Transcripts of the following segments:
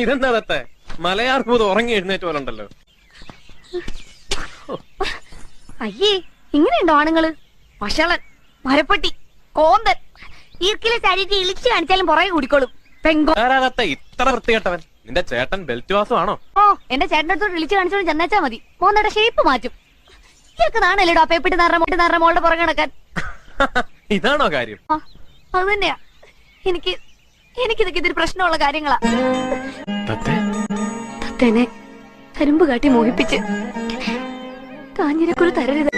ഇതെന്താ തത്തെ മലയാർ പൂത് ഉറങ്ങി എഴുന്നേറ്റ് പോലെ ഉണ്ടല്ലോ. അയ്യേ, ഇങ്ങനെയുണ്ടോ ആണുങ്ങള്? വഷളൻ, മരപ്പെട്ടി, കോന്തൻ, ഈർക്കിലെ ശരീരത്തിൽ ഇളിച്ചു കാണിച്ചാലും പുറകെ കുടിക്കോളും. പെങ്കോ തത്തെ ഇത്ര വൃത്തികെട്ടവൻ. നിന്റെ ചേട്ടൻ ബെൽറ്റ് വാസമാണോ? ഓ, എന്റെ ചേട്ടന്റെ അടുത്തോട്ട് ഇളിച്ചു കാണിച്ചോണ്ട് ചെന്നേച്ചാ മതി. മോന്നയുടെ ഷേപ്പ് മാറ്റും. ഇതൊക്കെ നാണല്ലേടോ പേപ്പിട്ട് നിറ മോളുടെ പുറകെ നടക്കാൻ. ഇതാണോ കാര്യം? അത് തന്നെയാ. എനിക്കിതൊക്കെ ഇതൊരു പ്രശ്നമുള്ള കാര്യങ്ങളാ. തത്തേനെ തരുമ്പ് കാട്ടി മോഹിപ്പിച്ച് കാഞ്ഞിരക്കുരു തരരുത്.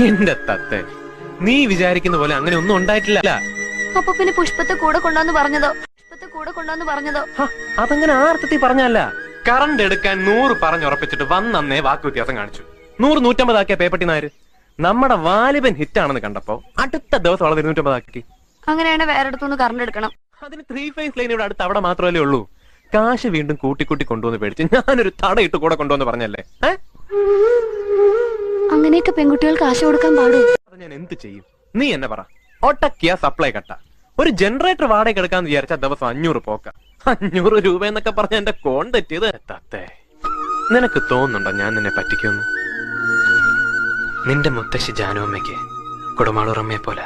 എന്റെ തത്തെ, നീ വിചാരിക്കുന്ന പോലെ അങ്ങനെ ഒന്നും ഉണ്ടായിട്ടില്ല. അപ്പൊ പിന്നെ പുഷ്പത്തെ കൂടെ കൊണ്ടുവന്ന് പറഞ്ഞതോ? അതങ്ങനെ ആർത്ഥത്തിൽ പറഞ്ഞല്ല. കറണ്ട് എടുക്കാൻ 100 പറഞ്ഞുറപ്പിച്ചിട്ട് വന്നേ വാക്ക് വ്യത്യാസം കാണിച്ചു. 100 150 ആക്കിയ പേപ്പട്ടി നായര് നമ്മുടെ വാലിബൻ ഹിറ്റാണെന്ന് കണ്ടപ്പോ അടുത്ത ദിവസം വളരെ 250 ആക്കി. അങ്ങനെയാണ് വേറെ അടുത്തുനിന്ന് കറണ്ട് എടുക്കണം. അതിന് 3 ഫേസ് ലൈൻ ഇവിടെ അടുത്ത് അവിടെ മാത്രമല്ലേ ഉള്ളൂ. കാശ് വീണ്ടും കൂട്ടിക്കൂട്ടി കൊണ്ടുവന്ന് പേടിച്ച് ഞാനൊരു തടയിട്ട് കൂടെ കൊണ്ടുവന്ന് പറഞ്ഞല്ലേ. അങ്ങനെയൊക്കെ പെൺകുട്ടികൾ കാശ് കൊടുക്കാൻ പാടൂ? അത് ഞാൻ എന്ത് ചെയ്യും? നീ എന്നെ പറ. ഒട്ടക്കിയ സപ്ലൈ കട്ട ഒരു ജനറേറ്റർ വാടക എടുക്കാന്ന് വിചാരിച്ച ദിവസം 500 പോക്ക. 500 രൂപ എന്നൊക്കെ പറഞ്ഞ എന്റെ കോൺ തെറ്റിയത്. തത്തേ, നിനക്ക് തോന്നുന്നുണ്ടോ ഞാൻ നിന്നെ പറ്റിക്കുമെന്ന്? നിന്റെ മുത്തശ്ശി ജാനുവമ്മയ്ക്ക് കുടമാളൂറമ്മയെ പോലെ